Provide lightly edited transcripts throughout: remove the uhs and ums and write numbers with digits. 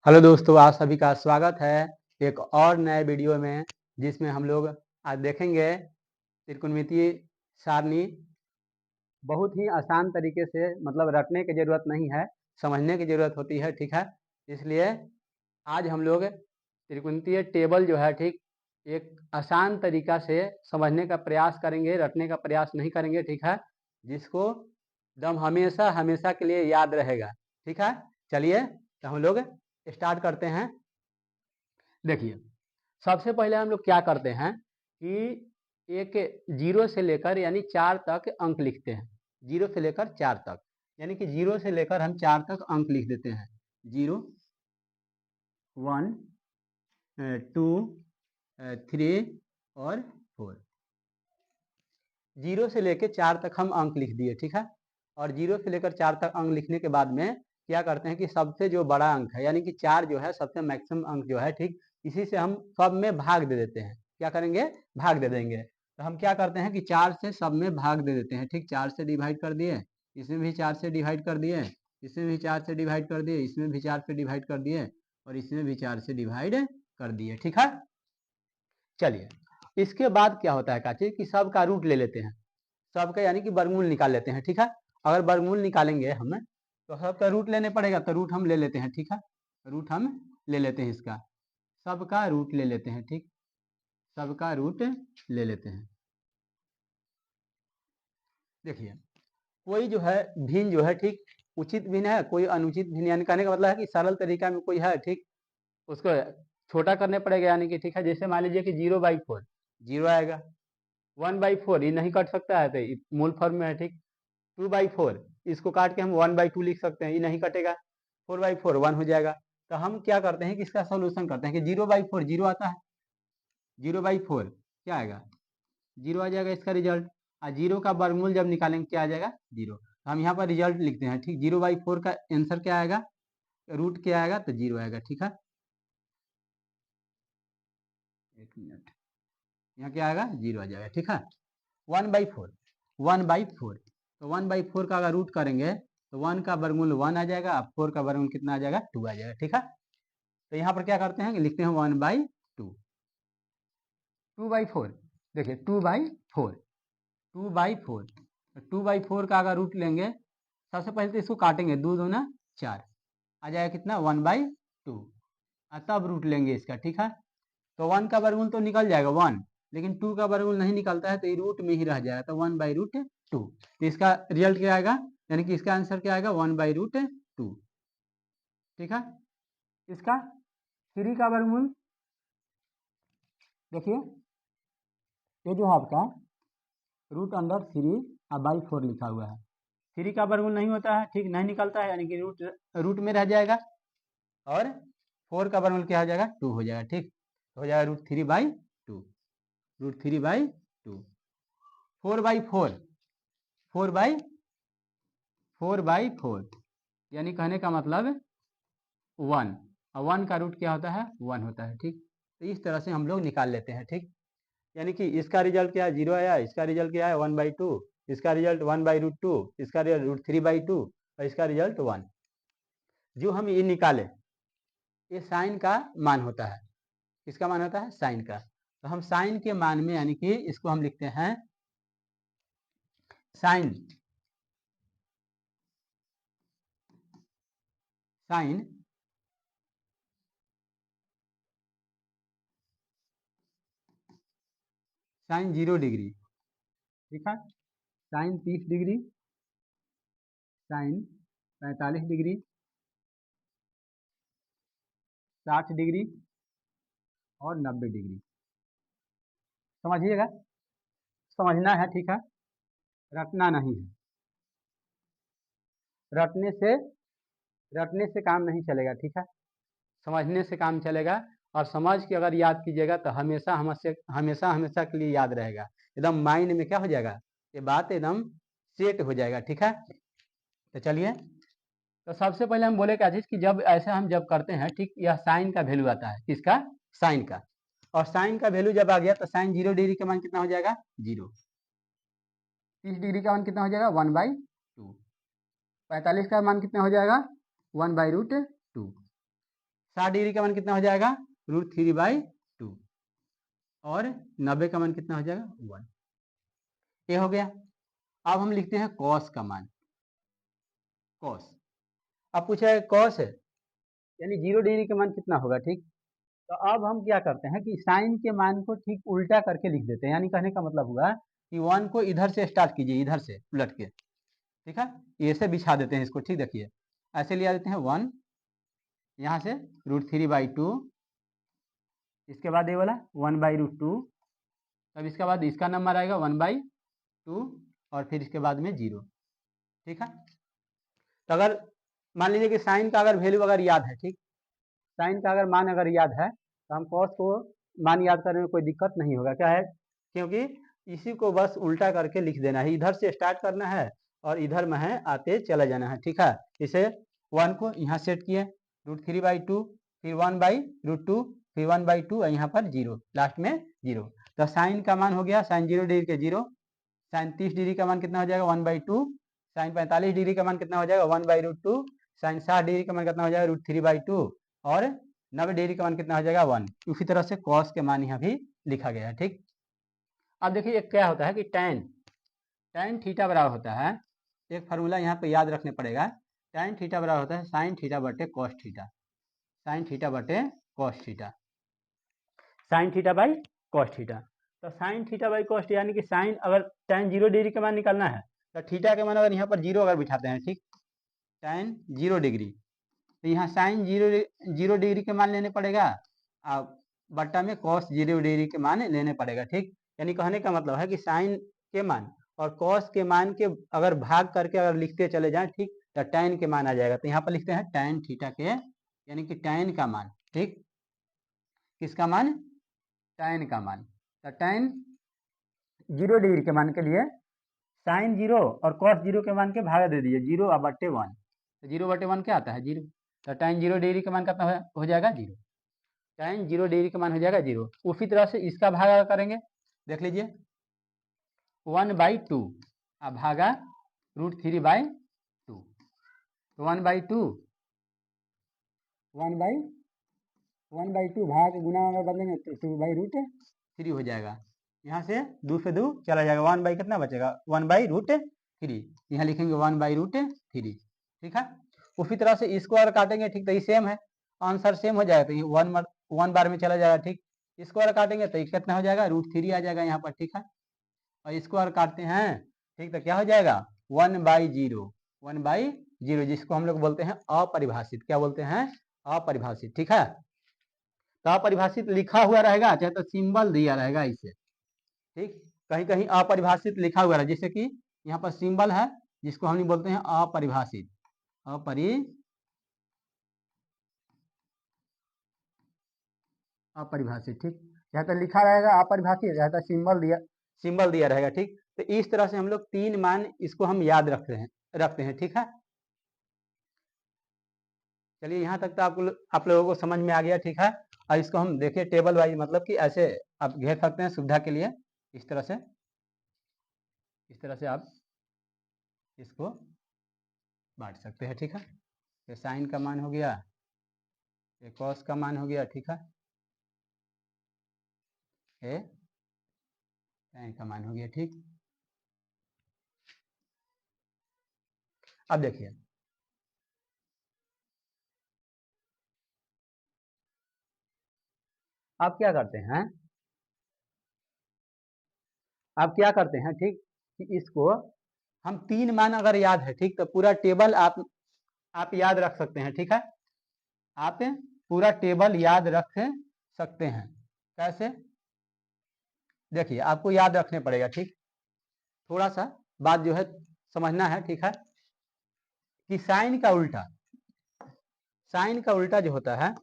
Hello दोस्तों, आप सभी का स्वागत है एक और नए वीडियो में, जिसमें हम लोग आज देखेंगे त्रिकोणमितीय सारणी। बहुत ही आसान तरीके से, मतलब रटने की ज़रूरत नहीं है, समझने की ज़रूरत होती है। ठीक है, इसलिए आज हम लोग त्रिकोणमितीय टेबल जो है, ठीक, एक आसान तरीका से समझने का प्रयास करेंगे, रटने का प्रयास नहीं करेंगे। ठीक है, जिसको दम हमेशा हमेशा के लिए याद रहेगा। ठीक है, चलिए तो हम लोग स्टार्ट करते हैं। देखिए, सबसे पहले हम लोग क्या करते हैं कि एक जीरो से लेकर यानी 4 तक अंक लिखते हैं। जीरो से लेकर 4 तक, यानी कि जीरो से लेकर हम 4 तक अंक लिख देते हैं। 0, 1, 2, 3 और 4। जीरो से लेकर 4 तक हम अंक लिख दिए। ठीक है, और जीरो से लेकर 4 तक अंक लिखने के बाद में क्या करते हैं कि सबसे जो बड़ा अंक है, यानी कि 4 जो है सबसे मैक्सिमम अंक जो है, ठीक, इसी से हम सब में भाग दे देते हैं। क्या करेंगे? भाग दे देंगे। तो हम क्या करते हैं कि 4 से सब में भाग दे देते हैं। ठीक, 4 से डिवाइड कर दिए, इसमें भी 4 से डिवाइड कर दिए, इसमें भी 4 से डिवाइड कर दिए, इसमें भी 4 से डिवाइड कर दिए, और इसमें भी 4 से डिवाइड कर दिए। ठीक है, चलिए इसके बाद क्या होता है काची कि सब का रूट ले लेते हैं। सबका यानी कि वर्गमूल निकाल लेते हैं। ठीक है, अगर वर्गमूल निकालेंगे हम तो सबका रूट लेने पड़ेगा, तो रूट हम ले लेते हैं। ठीक है, रूट हम ले लेते हैं, इसका सबका रूट ले लेते हैं। ठीक, सबका रूट ले लेते हैं। देखिए, कोई जो है भिन्न जो है, ठीक, उचित भिन्न है, कोई अनुचित भिन्न, यानी कहने का मतलब है कि सरल तरीका में कोई है, ठीक, उसको छोटा करने पड़ेगा। यानी कि ठीक है, जैसे मान लीजिए कि 0/4 जीरो आएगा, 1/4 ये नहीं कट सकता है, तो मूल फॉर्म में है। ठीक, 2/4 इसको काट के हम 1/2 लिख सकते हैं, ये नहीं कटेगा। 4/4 1 हो जाएगा। तो हम क्या करते हैं कि इसका सोल्यूशन करते हैं कि 0/4 जीरो आता है, 0/4 क्या आएगा? जीरो आ जाएगा इसका रिजल्ट। और जीरो का वर्गमूल जब निकालेंगे क्या आ जाएगा? जीरो। तो हम यहाँ पर रिजल्ट लिखते हैं। ठीक, 0/4 का आंसर क्या आएगा? रूट क्या आएगा? तो जीरो आएगा। ठीक है, एक मिनट, यहाँ क्या आएगा? जीरो आ जाएगा। ठीक है, 1/4, 1/4, तो 1/4 का अगर रूट करेंगे तो 1 का वर्गमूल 1 आ जाएगा, 4 का वर्गमूल कितना आ जाएगा? 2 आ जाएगा। ठीक है, तो यहाँ पर क्या करते हैं कि लिखते हैं 1/2, 2/4। देखिए 2/4, 2/4, 2/4 का अगर रूट लेंगे, सबसे पहले तो इसको काटेंगे, 2 दूना 4 आ जाएगा कितना? 1/2, तब रूट लेंगे इसका। ठीक है, तो 1 का वर्गमूल तो निकल जाएगा 1, लेकिन 2 का वर्गमूल नहीं निकलता है, तो ये रूट में ही रह जाएगा, तो 1/2। तो इसका रिजल्ट क्या आएगा, यानी कि इसका आंसर क्या आएगा? 1/2। ठीक है, इसका 3 का वर्गमूल देखिए, ये जो है आपका √3/4 लिखा हुआ है। 3 का वर्गमूल नहीं होता है, ठीक, नहीं निकलता है, यानी कि रूट में रह जाएगा। और 4 का वर्गमूल क्या हो जाएगा? 2 हो जाएगा। ठीक, तो हो जाएगा √3/2, √3/2। 4/4, 4/4, यानी कहने का मतलब 1, और 1 का रूट क्या होता है? 1 होता है। ठीक, तो इस तरह से हम लोग निकाल लेते हैं। ठीक, यानी कि इसका रिजल्ट क्या है? 0 आया, इसका रिजल्ट क्या है? 1/2, इसका रिजल्ट 1/√2, इसका रिजल्ट √3/2, और इसका रिजल्ट 1। जो हम ये निकाले, ये साइन का मान होता है। किसका मान होता है? साइन का। तो हम साइन के मान में, यानी कि इसको हम लिखते हैं साइन, साइन साइन 0 डिग्री। ठीक है, sine 30 degree, sine 45 degree, 60 degree और 90 डिग्री। समझिएगा, समझना है। ठीक है, रटना नहीं है। रटने से रटने से काम नहीं चलेगा। ठीक है, समझने से काम चलेगा। और समझ के अगर याद कीजिएगा तो हमेशा हमेशा हमेशा के लिए याद रहेगा, एकदम माइंड में क्या हो जाएगा? ये बात एकदम सेट हो जाएगा। ठीक है, तो चलिए, तो सबसे पहले हम बोले क्या चीज कि जब ऐसे हम जब करते हैं, ठीक, यह साइन का वैल्यू आता है। किसका? साइन का। और साइन का वैल्यू जब आ गया तो साइन 0 डिग्री का मान कितना हो जाएगा? 0। 30 डिग्री का मान कितना हो जाएगा? 1/2। 45 का मान कितना हो जाएगा? 1/√2। 60 डिग्री का मान कितना हो जाएगा, √3/2 और 90 का मान कितना हो जाएगा 1। ये हो गया। अब हम लिखते हैं कॉस का मान। कॉस, अब पूछा है कॉस है यानी 0 डिग्री का मान कितना होगा, ठीक। तो अब हम क्या करते हैं कि साइन के मान को ठीक उल्टा करके लिख देते हैं, यानी कहने का मतलब हुआ कि 1 को इधर से स्टार्ट कीजिए, इधर से उलट के, ठीक है। ऐसे बिछा देते हैं इसको, ठीक। देखिए ऐसे लिया देते हैं 1, यहाँ से √3/2, इसके बाद ये वाला 1/√2, तब इसके बाद इसका नंबर आएगा 1/2 और फिर इसके बाद में 0, ठीक है। तो अगर मान लीजिए कि साइन का अगर वैल्यू अगर याद है, ठीक, साइन का अगर मान अगर याद है तो हम कॉस को मान याद करने में कोई दिक्कत नहीं होगा। क्या है, क्योंकि इसी को बस उल्टा करके लिख देना है, इधर से स्टार्ट करना है और इधर में है आते चला जाना है, ठीक है। इसे 1 को यहाँ सेट किए √3/2, फिर 1/√2, फिर 1/2 और यहाँ पर 0, लास्ट में 0। तो साइन का मान हो गया साइन 0 डिग्री के 0, साइन 30 डिग्री का मान कितना हो जाएगा 1/2, साइन 45 डिग्री का मान कितना हो जाएगा 1/√2, साइन 60 डिग्री का मान कितना हो जाएगा √3/2 और 90 डिग्री का मान कितना हो जाएगा 1। उसी तरह से कॉस के मान यहाँ भी लिखा गया है, ठीक। अब देखिए क्या होता है कि tan थीटा बराबर होता है, एक फार्मूला यहाँ पे याद रखने पड़ेगा। tan थीटा बराबर होता है साइन थीटा बटे कॉस थीटा, साइन थीटा बटे cos theta, sine theta by cos theta. तो साइन थीटा बाई कॉस यानी कि साइन अगर tan 0 डिग्री का मान निकालना है तो थीटा के मान अगर यहाँ पर 0 अगर बिठाते हैं, ठीक, tan 0 डिग्री, तो यहाँ साइन 0 डिग्री के मान लेने पड़ेगा, अब बट्टा में कॉस 0 डिग्री के मान लेने पड़ेगा, ठीक। यानी कहने का मतलब है कि साइन के मान और कॉस के मान के अगर भाग करके अगर लिखते चले जाएं, ठीक, तो tan के मान आ जाएगा। तो यहाँ पर लिखते हैं tan थीटा के, यानी कि tan का मान, ठीक, किसका मान, tan का मान। तो tan 0 डिग्री के मान के लिए साइन 0 और कॉस 0 के मान के भागा दे दीजिए 0/1। तो 0/1 क्या आता है 0। तो tan 0 डिग्री का मान कितना हो जाएगा 0, tan 0 डिग्री का मान हो जाएगा 0। उसी तरह से इसका भागा करेंगे, देख लीजिए 1/2 अब भागा √3/2, तो 1/2 1/2 भाग गुना में बदलेंगे तो 2/√3 हो जाएगा। यहाँ से 2 से 2 चला जाएगा, 1 कितना बचेगा 1/√3, यहाँ लिखेंगे 1/√3, ठीक है। उसी तरह से इसको अगर काटेंगे, ठीक, तो ये सेम है, आंसर सेम हो जाएगा, तो ये 1 बार में चला जाएगा, ठीक। इसको अगर काटेंगे तो ये कितना हो जाएगा √3 आ जाएगा यहाँ पर, ठीक है। और इसको अगर काटते हैं, ठीक, तो क्या हो जाएगा 1/0, 1/0, जिसको हम लोग बोलते हैं अपरिभाषित। क्या बोलते हैं, अपरिभाषित, ठीक है। तो अपरिभाषित लिखा हुआ रहेगा, चाहे तो सिंबल दिया रहेगा इसे, ठीक, कहीं कहीं अपरिभाषित लिखा हुआ है, जैसे कि यहाँ पर सिंबल है जिसको हम बोलते हैं अपरिभाषित, अपरिभाषित, ठीक। चाहे तो लिखा रहेगा अपरिभाषित, चाहे तो सिंबल दिया रहेगा, ठीक। तो इस तरह से हम लोग 3 मान इसको हम याद रखते हैं, ठीक है। चलिए यहाँ तक तो आप लोगों को समझ में आ गया, ठीक है। और इसको हम देखिए टेबल वाइज, मतलब कि ऐसे आप घेर सकते हैं सुविधा के लिए, इस तरह से आप इसको बांट सकते हैं, ठीक है। ये साइन का मान हो गया, ये कॉस का मान हो गया, ठीक है, ये tan का मान हो गया, ठीक। अब देखिए आप क्या करते हैं, ठीक, कि इसको हम 3 मान अगर याद है, ठीक, तो पूरा टेबल आप याद रख सकते हैं, ठीक है। आप पूरा टेबल याद रख सकते हैं, कैसे, देखिए आपको याद रखने पड़ेगा, ठीक। थोड़ा सा बात जो है समझना है, ठीक है, कि साइन का उल्टा जो होता है,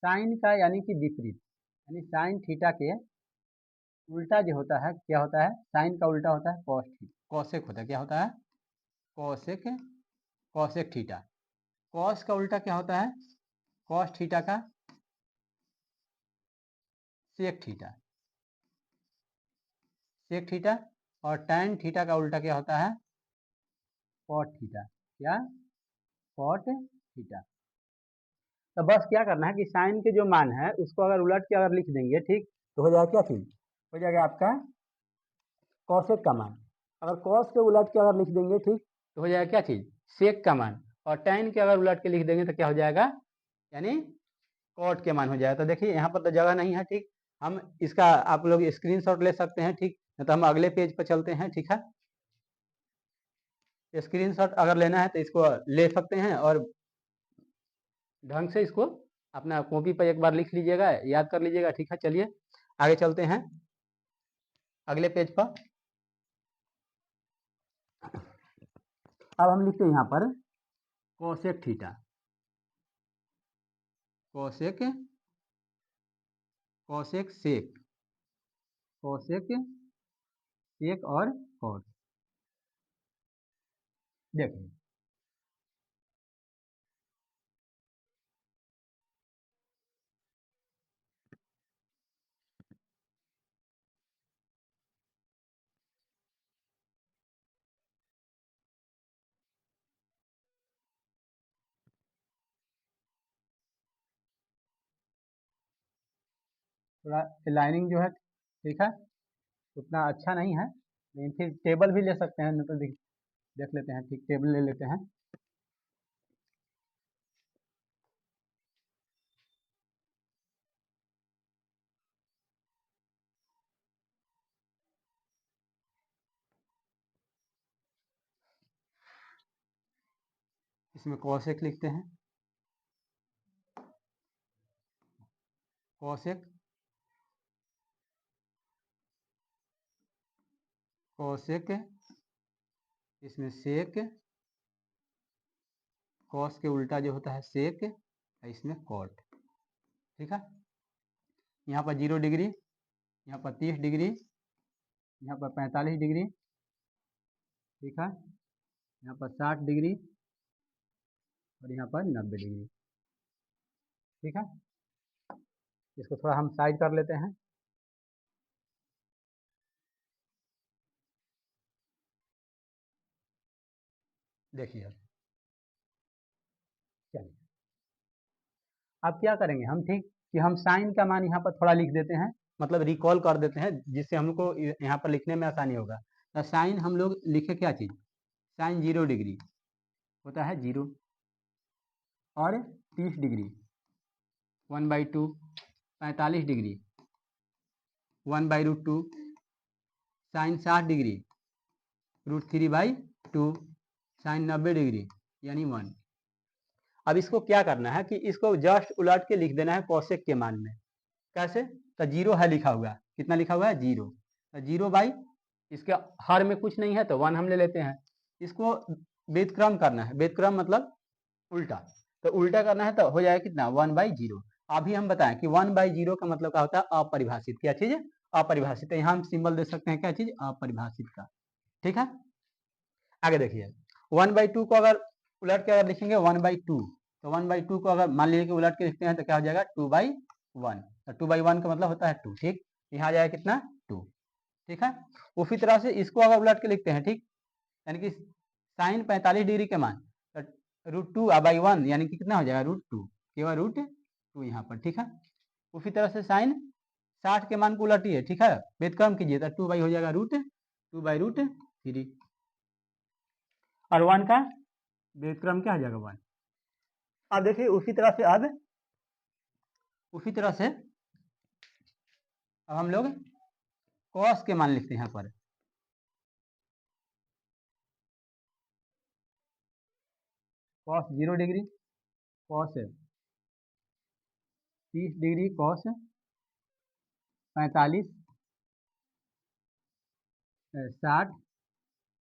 साइन का यानी कि विपरीत, यानी साइन थीटा के उल्टा जो होता है, क्या होता है, साइन का उल्टा होता है कॉसेक होता है, क्या होता है, कॉसेक, कॉसेक थीटा। कॉस का उल्टा क्या होता है, कॉस थीटा का सेक थीटा, सेक थीटा। और tan थीटा का उल्टा क्या होता है, कॉट थीटा, क्या कॉट थीटा। तो बस क्या करना है कि साइन के जो मान है उसको अगर उलट के अगर लिख देंगे, ठीक, तो हो जाएगा क्या चीज, हो जाएगा आपका कॉसेक का मान। अगर कॉस के उलट के अगर लिख देंगे, ठीक, तो हो जाएगा क्या चीज, सेक का मान। और टैन के अगर उलट के लिख देंगे तो क्या हो जाएगा, यानी कॉट के मान हो जाएगा। तो देखिए यहाँ पर तो जगह नहीं है, ठीक, हम इसका आप लोग स्क्रीनशॉट ले सकते हैं, ठीक, तो हम अगले पेज पर चलते हैं, ठीक है। स्क्रीनशॉट अगर लेना है तो इसको ले सकते हैं और ढंग से इसको अपना कॉपी पर एक बार लिख लीजिएगा, याद कर लीजिएगा, ठीक है। चलिए आगे चलते हैं अगले पेज पर। अब हम लिखते हैं यहाँ पर cosec theta, cosec, cosec sec, cosec sec और कॉट। देखिए थोड़ा लाइनिंग जो है, ठीक है, उतना अच्छा नहीं है, लेकिन फिर टेबल भी ले सकते हैं, नहीं तो देख लेते हैं, ठीक, टेबल ले लेते हैं। इसमें कोसेक लिखते हैं, कोसेक, कोसेक, इसमें सेक, कॉस के उल्टा जो होता है सेक, इसमें कॉट, ठीक है। यहाँ पर 0 डिग्री, यहाँ पर 30 डिग्री, यहाँ पर 45 डिग्री, ठीक है, यहाँ पर 60 डिग्री और यहाँ पर 90 डिग्री, ठीक है। इसको थोड़ा हम साइड कर लेते हैं। देखिए चलिए अब क्या करेंगे हम, ठीक, कि हम साइन का मान यहाँ पर थोड़ा लिख देते हैं, मतलब रिकॉल कर देते हैं, जिससे हमको यहाँ पर लिखने में आसानी होगा। तो साइन हम लोग लिखे क्या चीज़, साइन 0 डिग्री होता है 0 और 30 degree 1/2, 45 degree 1/√2, sine 60 degree √3/2, sine 90 degree यानी 1। अब इसको क्या करना है कि इसको जस्ट उलट के लिख देना है कोसेक के मान में। कैसे, तो 0 है लिखा हुआ, कितना लिखा हुआ है 0, तो 0 इसके हर में कुछ नहीं है तो 1 हम ले लेते हैं। इसको व्युत्क्रम करना है, व्युत्क्रम मतलब उल्टा, तो उल्टा करना है तो हो जाएगा कितना 1/0। अभी हम बताएं कि 1/0 का मतलब क्या होता है, अपरिभाषित। क्या चीज, अपरिभाषित। यहाँ हम सिंबल दे सकते हैं, क्या चीज, अपरिभाषित का, ठीक है। आगे देखिए 1/2 को अगर उलट के अगर लिखेंगे 1/2, तो 1/2 को अगर मान लीजिए कि उलट के लिखते हैं तो क्या हो जाएगा 2/1, तो 2/1 का मतलब होता है 2, ठीक, यहाँ आ जाएगा कितना 2, ठीक है। उसी तरह से इसको अगर उलट के लिखते हैं, ठीक, यानी कि साइन 45 डिग्री के मान, तो √2/1 यानी कि कितना हो जाएगा √2, केवल √2 यहाँ पर, ठीक है। उसी तरह से साइन 60 के मान को उलटिए, ठीक है, व्युत्क्रम कीजिए तो 2 हो जाएगा √2/√3, और 1 का व्युत्क्रम क्या हो जाएगा 1। अब देखिए उसी तरह से, अब उसी तरह से अब हम लोग कॉस के मान लिखते हैं यहाँ पर। Cos 0 degree, cos 30 degree, cos 45, 60,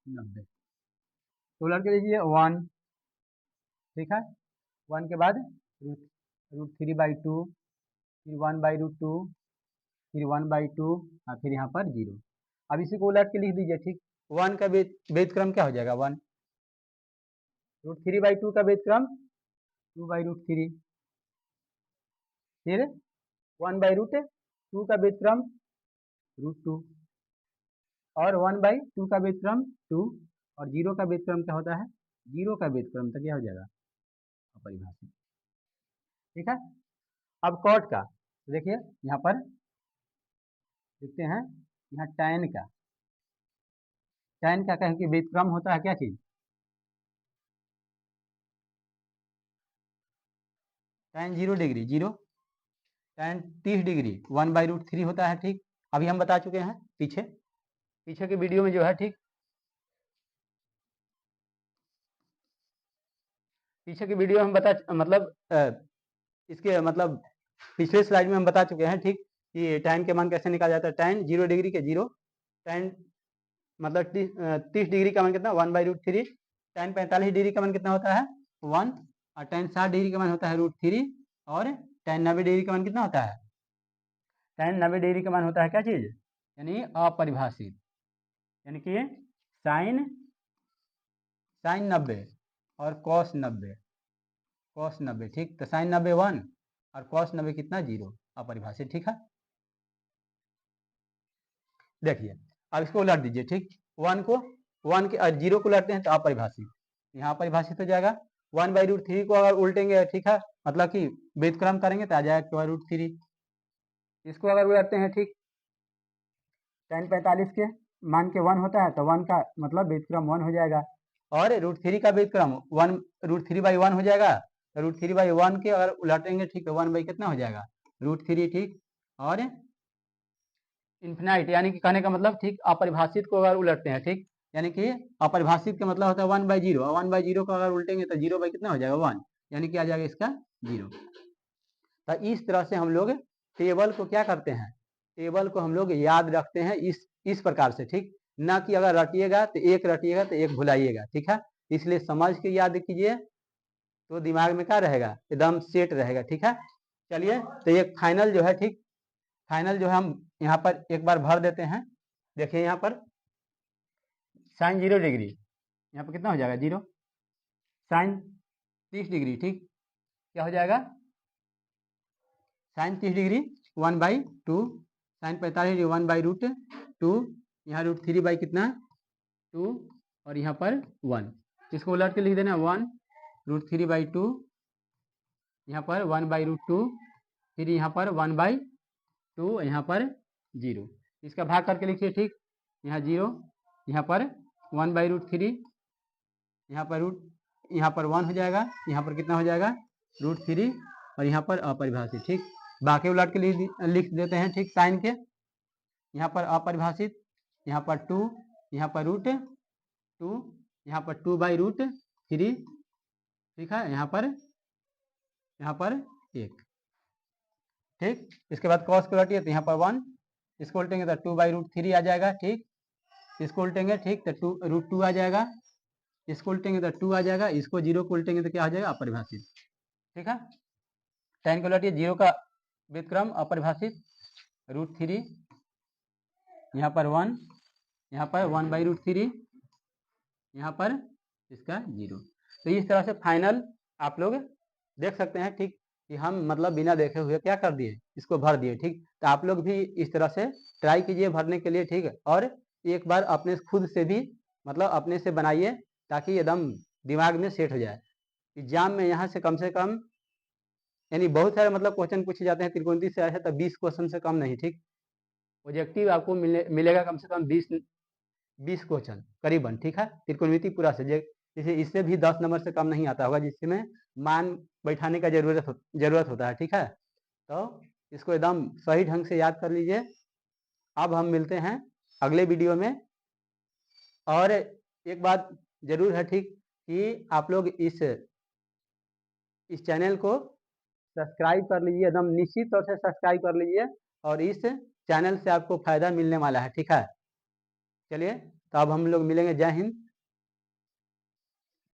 90, तो उलट के लीजिए 1, ठीक है। 1 के बाद √3/2, फिर 1/√2, फिर 1/2 और फिर यहाँ पर 0। अब इसी को उलट के लिख दीजिए, ठीक, 1 का व्युत्क्रम क्या हो जाएगा 1, √3/2 का व्युत्क्रम 2/√3, फिर 1/√2 का व्युत्क्रम √2 और 1/2 का व्युत्क्रम 2, और जीरो का व्युत्क्रम क्या होता है, जीरो का व्युत्क्रम तो क्या हो जाएगा, अपरिभाषित। ठीक है, अब कॉट का देखिए यहाँ पर देखते हैं, यहाँ tan का कहें कि व्युत्क्रम होता है क्या चीज, tan 0 डिग्री, tan 30 डिग्री 1/√3 होता है। ठीक, अभी हम बता चुके हैं पीछे के वीडियो में जो है, ठीक, पीछे की वीडियो हम इसके मतलब पिछले स्लाइड में हम बता चुके हैं, ठीक, कि tan के मान कैसे निकाला जाता है। tan 0 डिग्री के 0, tan मतलब 30 डिग्री का मान कितना, 1/√3, tan 45 डिग्री का मान कितना होता है 1, और tan 60 डिग्री का मान होता है √3, और tan 90 डिग्री का मान कितना होता है, tan 90 डिग्री का मान होता है क्या चीज, यानी अपरिभाषित, यानी कि साइन 90 और cos 90, ठीक, तो sin 90 1 और cos 90 कितना 0, अपरिभाषित। ठीक है, देखिए अब इसको उलट दीजिए, ठीक, 1 के 0 को उलटते हैं तो अपरिभाषित, यहाँ परिभाषित हो जाएगा। 1/√3 को अगर उल्टेंगे, ठीक है, मतलब कि व्युत्क्रम करेंगे तो आ जाएगा 2/√3। इसको अगर उलटते हैं, ठीक, tan 45 के मान के 1 होता है तो 1 का मतलब व्युत्क्रम 1 हो जाएगा, और √3 का व्युत्क्रम 1 √3/1 हो जाएगा, तो √3/1 के अगर उलटेंगे, ठीक, तो 1 कितना हो जाएगा √3, ठीक, और इन्फिनाइट, यानी कि कहने का मतलब, ठीक, अपरिभाषित को अगर उलटते हैं, ठीक, यानी कि अपरिभाषित का मतलब होता है 1/0, और 1/0 को अगर उल्टेंगे तो 0 कितना हो जाएगा 1, यानी कि आ जाएगा इसका 0। तो इस तरह से हम लोग टेबल को क्या करते हैं, टेबल को हम लोग याद रखते हैं इस प्रकार से, ठीक, ना कि अगर रटिएगा तो एक भुलाइएगा। ठीक है, इसलिए समझ के याद कीजिए तो दिमाग में क्या रहेगा, एकदम सेट रहेगा। ठीक है, चलिए तो एक फाइनल जो है, ठीक, फाइनल जो है हम यहाँ पर एक बार भर देते हैं। देखिए यहाँ पर sin 0 डिग्री, यहाँ पर कितना हो जाएगा 0, sin 30 डिग्री, ठीक, क्या हो जाएगा sin 30 डिग्री 1/2, sin 45 डिग्री 1/√2, यहाँ √3 कितना 2, और यहाँ पर 1, इसको उलट के लिख देना 1 √3/2, यहाँ पर 1/√2, फिर यहाँ पर 1/2, यहाँ पर 0, इसका भाग करके लिखिए, ठीक, यहाँ 0, यहाँ पर 1/√3, यहाँ पर 1 हो जाएगा, यहाँ पर कितना हो जाएगा √3, और यहाँ पर अपरिभाषित। ठीक, बाकी उलट के लिख देते हैं, ठीक, साइन के, यहाँ पर अपरिभाषित, यहाँ पर 2, यहाँ पर √2, यहाँ पर 2/√3, ठीक है, यहाँ पर 1, ठीक, इसके बाद cos को उलटिए तो यहाँ पर 1, इसको उल्टेंगे तो 2/√3 आ जाएगा, ठीक, इसको उल्टेंगे, ठीक, तो √2 आ जाएगा, इसको उल्टेंगे तो 2 आ जाएगा, इसको 0 को उल्टेंगे तो क्या आ जाएगा अपरिभाषित। ठीक है, tan को उलटिए 0 का व्युत्क्रम अपरिभाषित √3, यहाँ पर 1, यहाँ पर 1/√3, यहाँ पर इसका 0। तो इस तरह से फाइनल आप लोग देख सकते हैं, ठीक, कि हम मतलब बिना देखे हुए क्या कर दिए, इसको भर दिए। ठीक, तो आप लोग भी इस तरह से ट्राई कीजिए भरने के लिए। ठीक, और एक बार अपने खुद से भी मतलब अपने से बनाइए ताकि एकदम दिमाग में सेट हो जाए। एग्जाम में यहाँ से कम यानी बहुत सारे मतलब क्वेश्चन पूछे जाते हैं, त्रिकोणमिति से आया है तो 20 क्वेश्चन से कम नहीं। ठीक, ऑब्जेक्टिव आपको मिलेगा कम से कम 20 क्वेश्चन करीबन। ठीक है, त्रिकोणमिति पूरा सब्जेक्ट, जैसे इससे भी 10 नंबर से कम नहीं आता होगा, जिसमें मान बैठाने का जरूरत होता है। ठीक है, तो इसको एकदम सही ढंग से याद कर लीजिए। अब हम मिलते हैं अगले वीडियो में। और एक बात जरूर है, ठीक, कि आप लोग इस चैनल को सब्सक्राइब कर लीजिए, एकदम निश्चित तौर से सब्सक्राइब कर लीजिए, और इस चैनल से आपको फायदा मिलने वाला है। ठीक है, चलिए तो अब हम लोग मिलेंगे। जय हिंद।